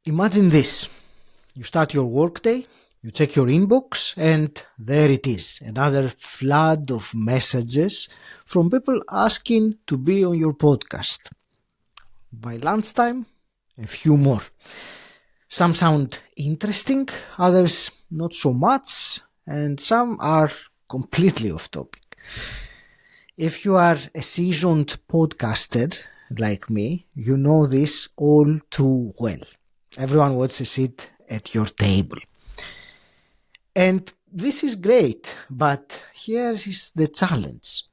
Imagine this. You start your workday, you check your inbox, and there it is, another flood of messages from people asking to be on your podcast. By lunchtime, a few more. Some sound interesting, others not so much, and some are completely off topic. If you are a seasoned podcaster like me, you know this all too well. Everyone wants a seat at your table. And this is great, but here is the challenge.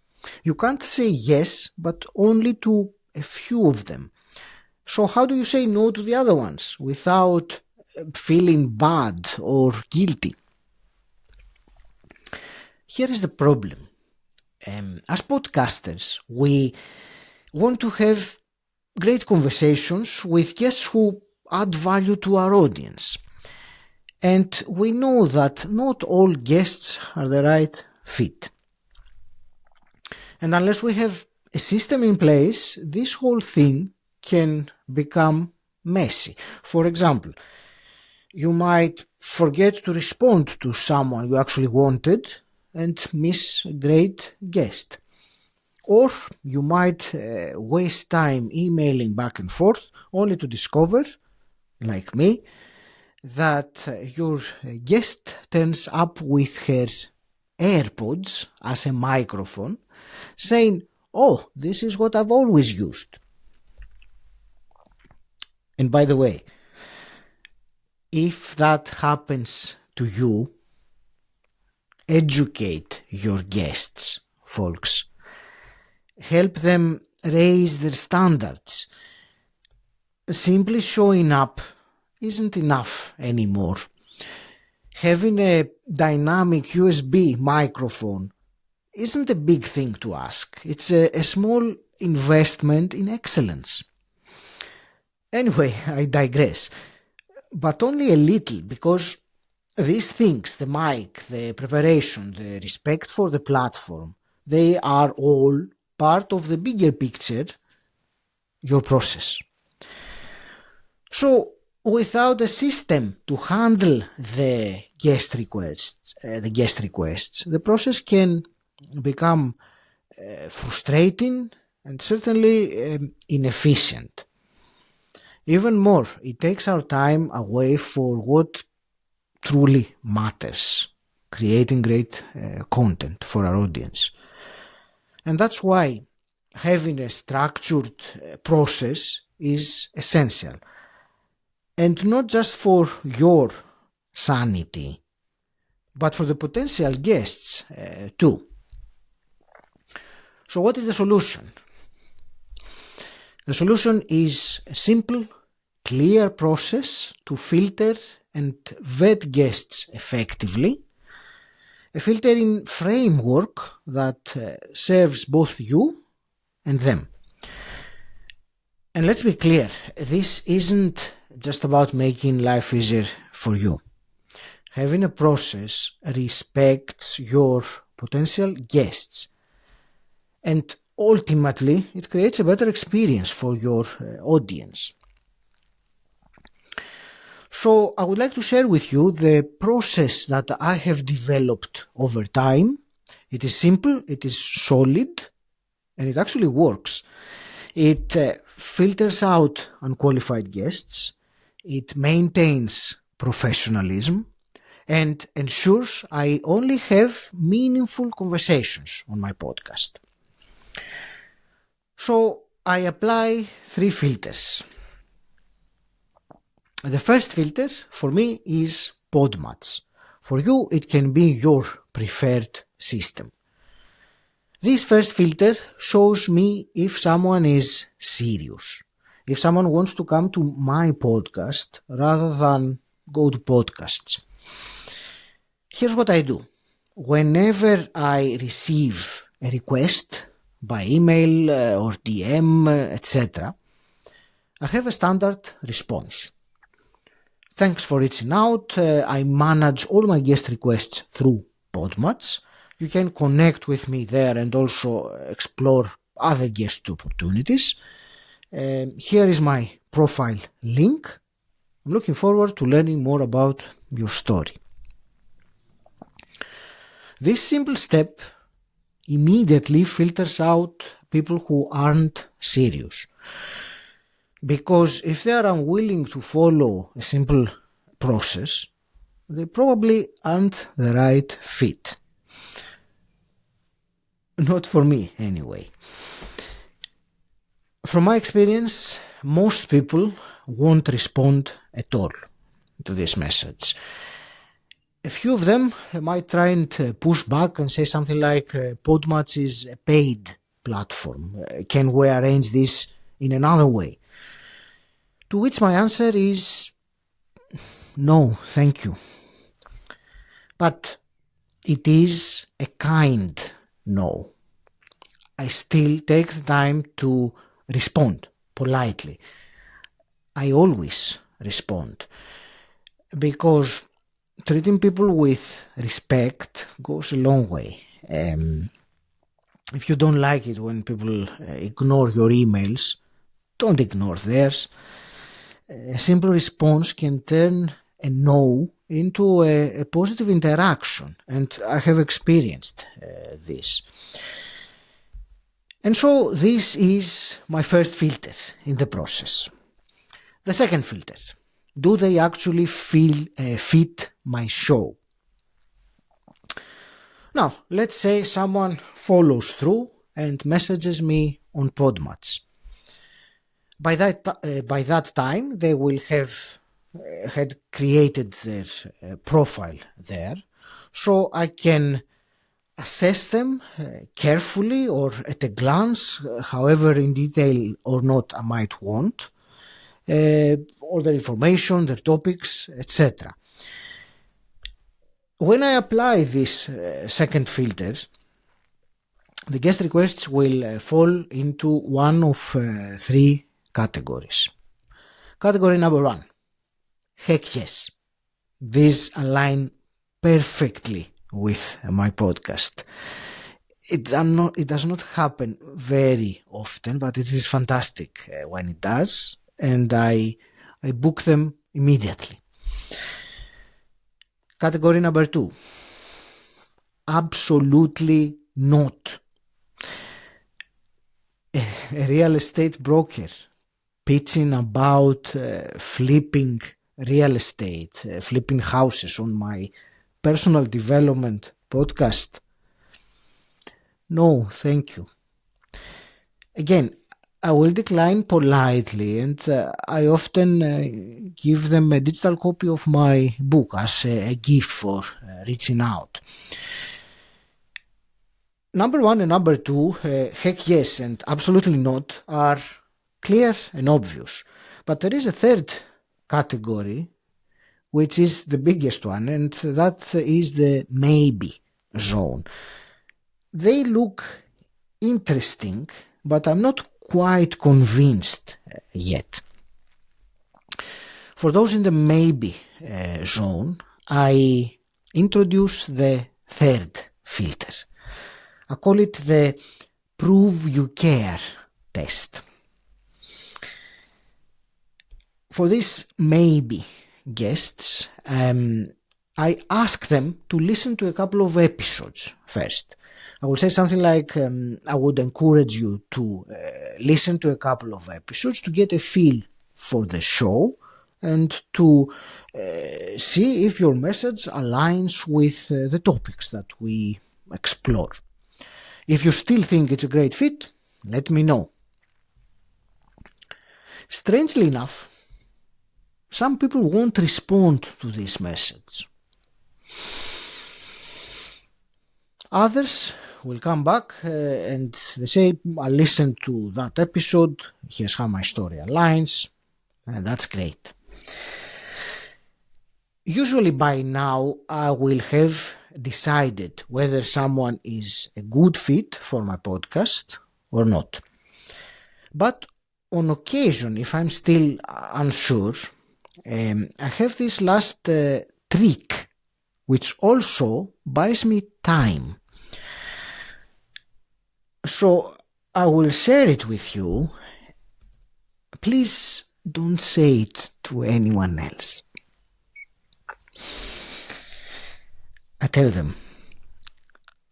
You can't say yes, but only to a few of them. So how do you say no to the other ones without feeling bad or guilty? Here is the problem. As podcasters, we want to have great conversations with guests who add value to our audience. And we know that not all guests are the right fit. And unless we have a system in place, this whole thing can become messy. For example, you might forget to respond to someone you actually wanted and miss a great guest. Or you might waste time emailing back and forth only to discover, like me, that your guest turns up with her AirPods as a microphone, saying, "Oh, this is what I've always used." And by the way, if that happens to you, educate your guests, folks. Help them raise their standards. Simply showing up isn't enough anymore. Having a dynamic USB microphone isn't a big thing to ask. It's a small investment in excellence. Anyway, I digress. But only a little, because these things, the mic, the preparation, the respect for the platform, they are all part of the bigger picture, your process. So, without a system to handle the guest requests, the process can become frustrating and certainly inefficient. Even more, it takes our time away for what truly matters, creating great content for our audience. And that's why having a structured process is essential. And not just for your sanity, but for the potential guests too. So what is the solution? The solution is a simple, clear process to filter and vet guests effectively. A filtering framework that serves both you and them. And let's be clear, this isn't just about making life easier for you. Having a process respects your potential guests, and ultimately it creates a better experience for your audience. So I would like to share with you the process that I have developed over time. It is simple, it is solid, and it actually works. It filters out unqualified guests, it maintains professionalism, and ensures I only have meaningful conversations on my podcast. So I apply 3 filters. The first filter for me is PodMatch. For you, it can be your preferred system. This first filter shows me if someone is serious, if someone wants to come to my podcast rather than go to podcasts. Here's what I do. Whenever I receive a request by email or DM, etc., I have a standard response. Thanks for reaching out. I manage all my guest requests through PodMatch. You can connect with me there and also explore other guest opportunities. Here is my profile link. I'm looking forward to learning more about your story. This simple step immediately filters out people who aren't serious. Because if they are unwilling to follow a simple process, they probably aren't the right fit. Not for me, anyway. From my experience, most people won't respond at all to this message. A few of them might try and push back and say something like, PodMatch is a paid platform. Can we arrange this in another way? To which my answer is, no, thank you. But it is a kind no. I still take the time to respond politely. I always respond because treating people with respect goes a long way. If you don't like it when people ignore your emails, don't ignore theirs. A simple response can turn a no into a positive interaction, and I have experienced this. And so this is my first filter in the process. The second filter, do they actually fit my show? Now, let's say someone follows through and messages me on PodMatch. By that time, they will have had created their profile there, so I can assess them carefully or at a glance, however in detail or not I might want, or their information, their topics, etc. When I apply this second filter, the guest requests will fall into one of three categories. Category number one, heck yes, these align perfectly with my podcast. It does not happen very often, but it is fantastic when it does, and I book them immediately. Category number two, absolutely not. A real estate broker pitching about flipping real estate, flipping houses on my personal development podcast. No, thank you. Again, I will decline politely, and I often give them a digital copy of my book as a gift for reaching out. Number one and number two, heck yes and absolutely not, are clear and obvious. But there is a third category, which is the biggest one, and that is the maybe zone. They look interesting, but I'm not quite convinced yet. For those in the maybe zone, I introduce the third filter. I call it the prove you care test. For these maybe guests, I ask them to listen to a couple of episodes first. I will say something like, I would encourage you to listen to a couple of episodes to get a feel for the show and to see if your message aligns with the topics that we explore. If you still think it's a great fit, let me know. Strangely enough, some people won't respond to this message. Others will come back and they say, I listened to that episode, here's how my story aligns, and that's great. Usually by now I will have decided whether someone is a good fit for my podcast or not. But on occasion, if I'm still unsure, I have this last trick, which also buys me time. So I will share it with you. Please don't say it to anyone else. I tell them,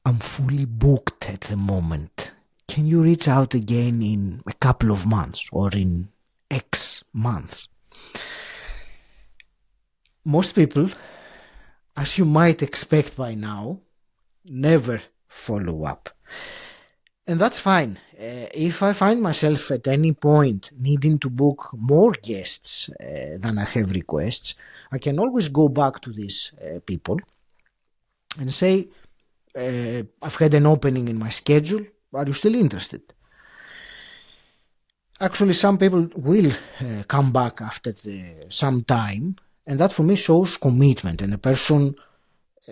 I'm fully booked at the moment. Can you reach out again in a couple of months or in X months? Most people, as you might expect by now, never follow up. And that's fine. If I find myself at any point needing to book more guests than I have requests, I can always go back to these people and say, I've had an opening in my schedule. Are you still interested? Actually, some people will come back after some time, and that for me shows commitment and a person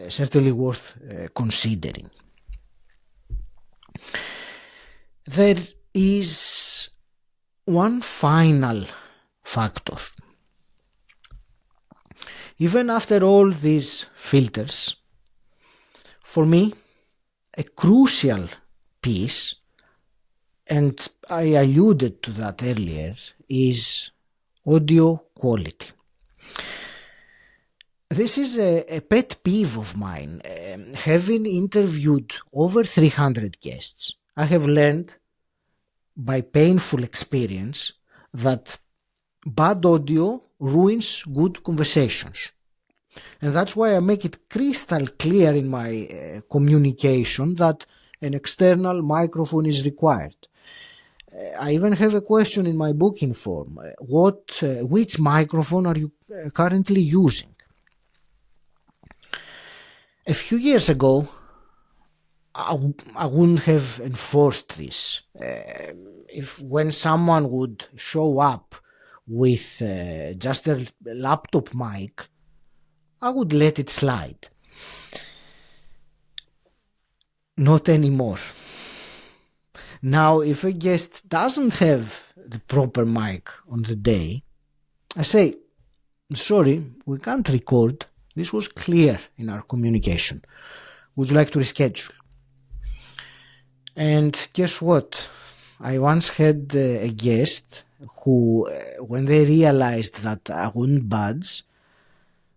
certainly worth considering. There is one final factor. Even after all these filters, for me, a crucial piece, and I alluded to that earlier, is audio quality. This is a pet peeve of mine. Having interviewed over 300 guests, I have learned by painful experience that bad audio ruins good conversations. And that's why I make it crystal clear in my communication that an external microphone is required. I even have a question in my booking form. Which microphone are you currently using? A few years ago, I wouldn't have enforced this. When someone would show up with just a laptop mic, I would let it slide. Not anymore. Now, if a guest doesn't have the proper mic on the day, I say, sorry, we can't record. This was clear in our communication. Would you like to reschedule? And guess what? I once had a guest who, when they realized that I wouldn't budge,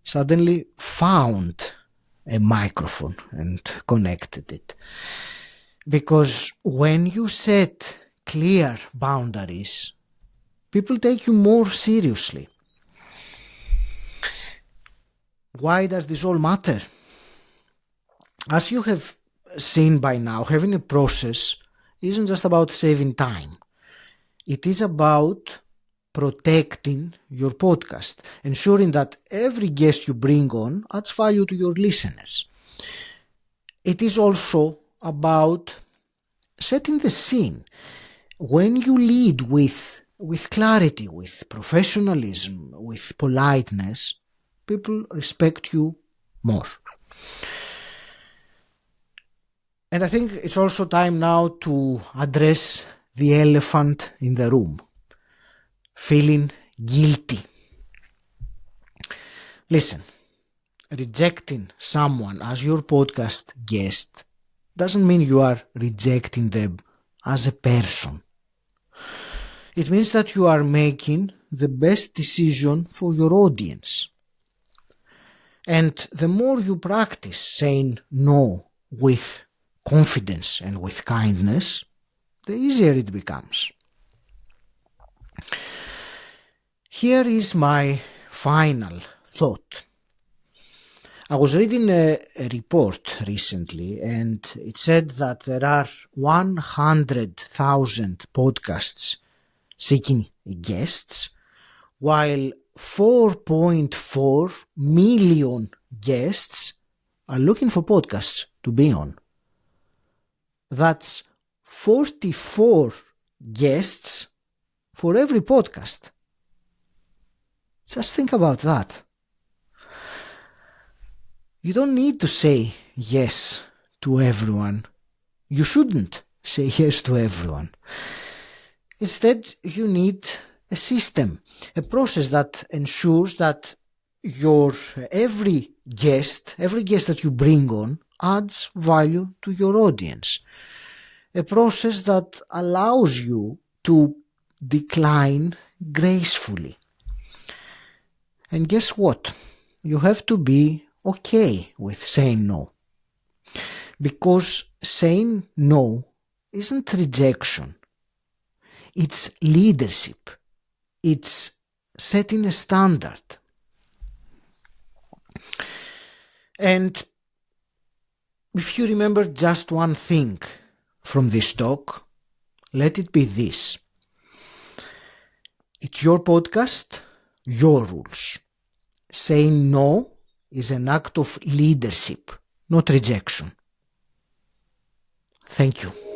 suddenly found a microphone and connected it. Because when you set clear boundaries, people take you more seriously. Why does this all matter? As you have seen by now, having a process isn't just about saving time. It is about protecting your podcast, ensuring that every guest you bring on adds value to your listeners. It is also about setting the scene. When you lead with clarity, with professionalism, with politeness, people respect you more. And I think it's also time now to address the elephant in the room. Feeling guilty. Listen, rejecting someone as your podcast guest doesn't mean you are rejecting them as a person. It means that you are making the best decision for your audience. And the more you practice saying no with confidence and with kindness, the easier it becomes. Here is my final thought. I was reading a report recently, and it said that there are 100,000 podcasts seeking guests, while 4.4 million guests are looking for podcasts to be on. That's 44 guests for every podcast. Just think about that. You don't need to say yes to everyone. You shouldn't say yes to everyone. Instead, you need a system, a process that ensures that your every guest that you bring on adds value to your audience. A process that allows you to decline gracefully. And guess what? You have to be okay with saying no. Because saying no isn't rejection. It's leadership. It's setting a standard. And if you remember just one thing from this talk, let it be this. It's your podcast, your rules. Saying no is an act of leadership, not rejection. Thank you.